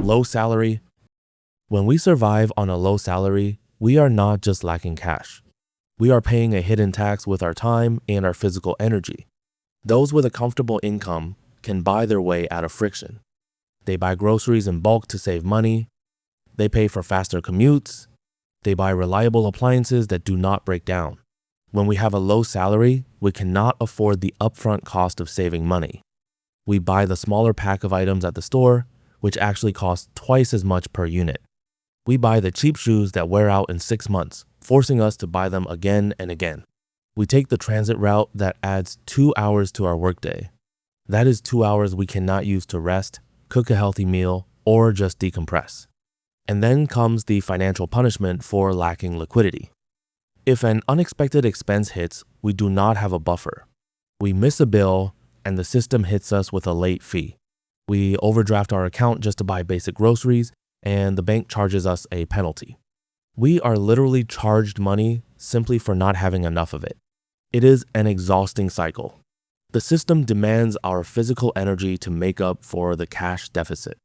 Low salary. When we survive on a low salary, we are not just lacking cash. We are paying a hidden tax with our time and our physical energy. Those with a comfortable income can buy their way out of friction. They buy groceries in bulk to save money. They pay for faster commutes. They buy reliable appliances that do not break down. When we have a low salary, we cannot afford the upfront cost of saving money. We buy the smaller pack of items at the store, which actually costs twice as much per unit. We buy the cheap shoes that wear out in 6 months, forcing us to buy them again and again. We take the transit route that adds 2 hours to our workday. That is 2 hours we cannot use to rest, cook a healthy meal, or just decompress. And then comes the financial punishment for lacking liquidity. If an unexpected expense hits, we do not have a buffer. We miss a bill, and the system hits us with a late fee. We overdraft our account just to buy basic groceries, and the bank charges us a penalty. We are literally charged money simply for not having enough of it. It is an exhausting cycle. The system demands our physical energy to make up for the cash deficit.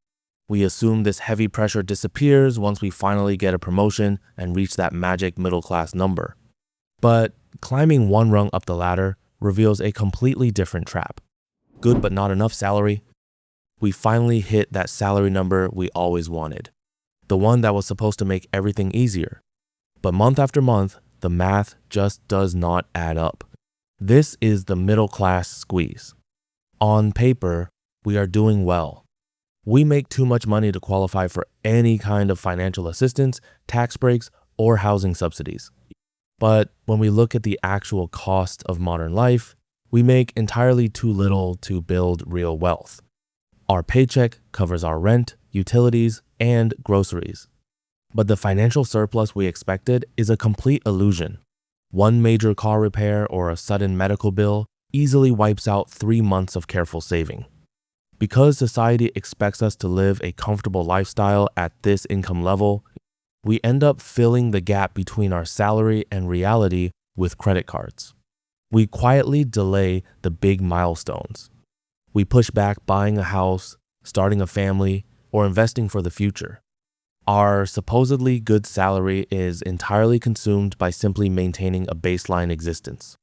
We assume this heavy pressure disappears once we finally get a promotion and reach that magic middle-class number. But climbing one rung up the ladder reveals a completely different trap. Good but not enough salary. We finally hit that salary number we always wanted, the one that was supposed to make everything easier. But month after month, the math just does not add up. This is the middle-class squeeze. On paper, we are doing well. We make too much money to qualify for any kind of financial assistance, tax breaks, or housing subsidies. But when we look at the actual cost of modern life, we make entirely too little to build real wealth. Our paycheck covers our rent, utilities, and groceries. But the financial surplus we expected is a complete illusion. One major car repair or a sudden medical bill easily wipes out 3 months of careful saving. Because society expects us to live a comfortable lifestyle at this income level, we end up filling the gap between our salary and reality with credit cards. We quietly delay the big milestones. We push back buying a house, starting a family, or investing for the future. Our supposedly good salary is entirely consumed by simply maintaining a baseline existence.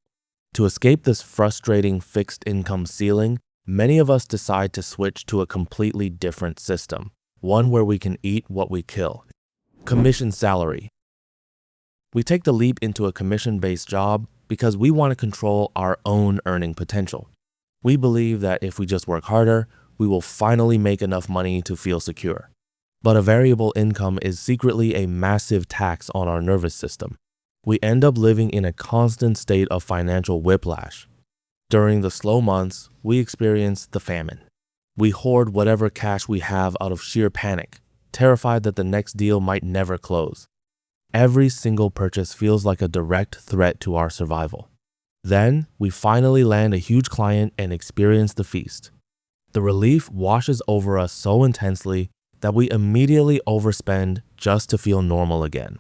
To escape this frustrating fixed income ceiling, many of us decide to switch to a completely different system, one where we can eat what we kill. Commission salary. We take the leap into a commission-based job because we want to control our own earning potential. We believe that if we just work harder, we will finally make enough money to feel secure. But a variable income is secretly a massive tax on our nervous system. We end up living in a constant state of financial whiplash. During the slow months, we experience the famine. We hoard whatever cash we have out of sheer panic, terrified that the next deal might never close. Every single purchase feels like a direct threat to our survival. Then, we finally land a huge client and experience the feast. The relief washes over us so intensely that we immediately overspend just to feel normal again.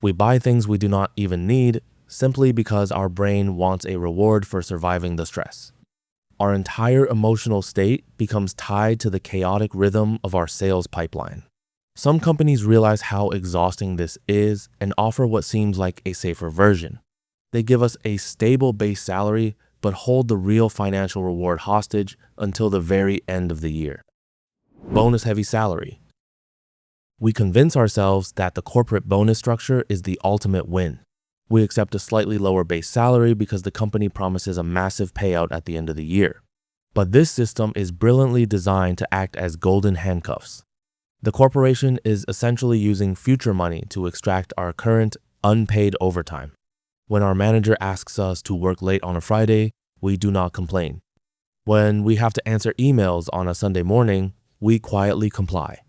We buy things we do not even need simply because our brain wants a reward for surviving the stress. Our entire emotional state becomes tied to the chaotic rhythm of our sales pipeline. Some companies realize how exhausting this is and offer what seems like a safer version. They give us a stable base salary but hold the real financial reward hostage until the very end of the year. Bonus-heavy salary. We convince ourselves that the corporate bonus structure is the ultimate win. We accept a slightly lower base salary because the company promises a massive payout at the end of the year. But this system is brilliantly designed to act as golden handcuffs. The corporation is essentially using future money to extract our current unpaid overtime. When our manager asks us to work late on a Friday, we do not complain. When we have to answer emails on a Sunday morning, we quietly comply.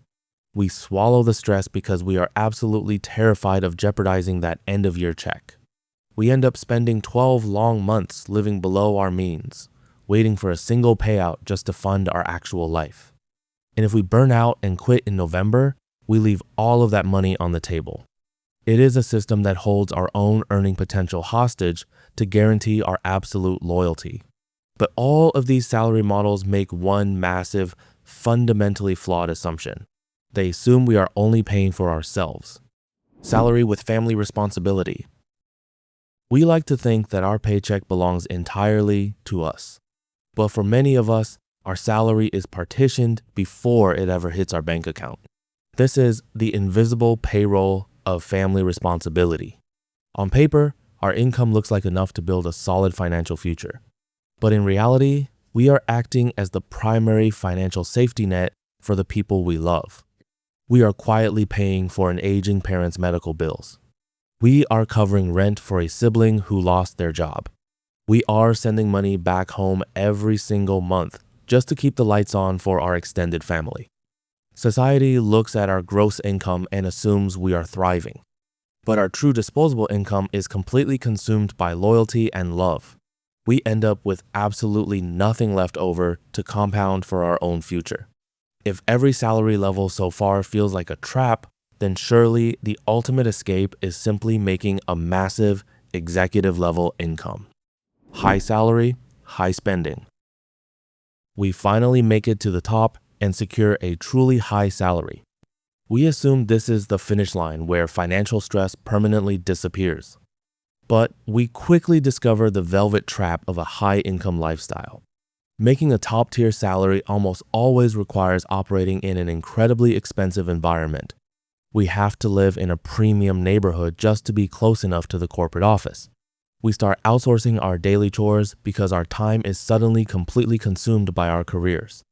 We swallow the stress because we are absolutely terrified of jeopardizing that end-of-year check. We end up spending 12 long months living below our means, waiting for a single payout just to fund our actual life. And if we burn out and quit in November, we leave all of that money on the table. It is a system that holds our own earning potential hostage to guarantee our absolute loyalty. But all of these salary models make one massive, fundamentally flawed assumption. They assume we are only paying for ourselves. Salary with family responsibility. We like to think that our paycheck belongs entirely to us. But for many of us, our salary is partitioned before it ever hits our bank account. This is the invisible payroll of family responsibility. On paper, our income looks like enough to build a solid financial future. But in reality, we are acting as the primary financial safety net for the people we love. We are quietly paying for an aging parent's medical bills. We are covering rent for a sibling who lost their job. We are sending money back home every single month just to keep the lights on for our extended family. Society looks at our gross income and assumes we are thriving. But our true disposable income is completely consumed by loyalty and love. We end up with absolutely nothing left over to compound for our own future. If every salary level so far feels like a trap, then surely the ultimate escape is simply making a massive executive level income. High salary, high spending. We finally make it to the top and secure a truly high salary. We assume this is the finish line where financial stress permanently disappears. But we quickly discover the velvet trap of a high-income lifestyle. Making a top-tier salary almost always requires operating in an incredibly expensive environment. We have to live in a premium neighborhood just to be close enough to the corporate office. We start outsourcing our daily chores because our time is suddenly completely consumed by our careers.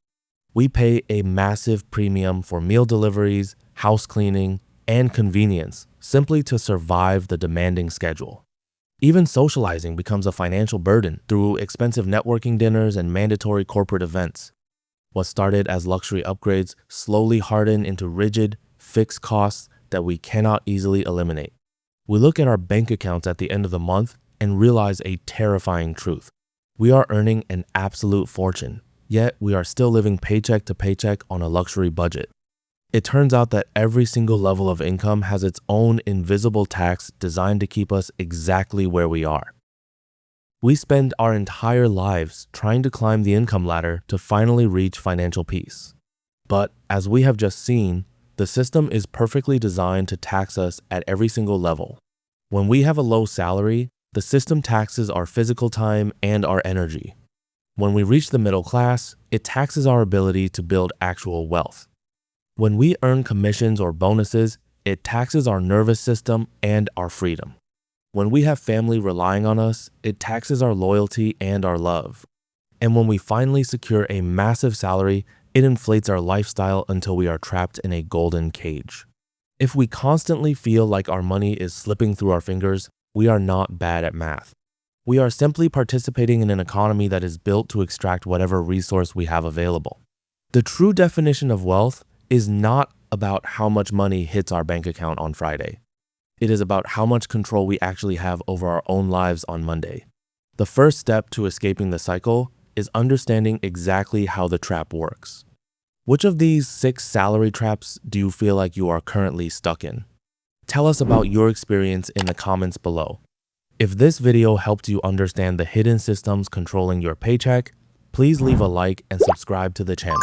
We pay a massive premium for meal deliveries, house cleaning, and convenience simply to survive the demanding schedule. Even socializing becomes a financial burden through expensive networking dinners and mandatory corporate events. What started as luxury upgrades slowly harden into rigid, fixed costs that we cannot easily eliminate. We look at our bank accounts at the end of the month and realize a terrifying truth. We are earning an absolute fortune, yet we are still living paycheck to paycheck on a luxury budget. It turns out that every single level of income has its own invisible tax designed to keep us exactly where we are. We spend our entire lives trying to climb the income ladder to finally reach financial peace. But as we have just seen, the system is perfectly designed to tax us at every single level. When we have a low salary, the system taxes our physical time and our energy. When we reach the middle class, it taxes our ability to build actual wealth. When we earn commissions or bonuses, it taxes our nervous system and our freedom. When we have family relying on us, it taxes our loyalty and our love. And when we finally secure a massive salary, it inflates our lifestyle until we are trapped in a golden cage. If we constantly feel like our money is slipping through our fingers, we are not bad at math. We are simply participating in an economy that is built to extract whatever resource we have available. The true definition of wealth is not about how much money hits our bank account on Friday. It is about how much control we actually have over our own lives on Monday. The first step to escaping the cycle is understanding exactly how the trap works. Which of these 6 salary traps do you feel like you are currently stuck in? Tell us about your experience in the comments below. If this video helped you understand the hidden systems controlling your paycheck, please leave a like and subscribe to the channel.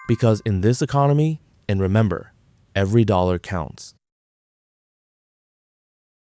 Because in this economy, and remember, every dollar counts.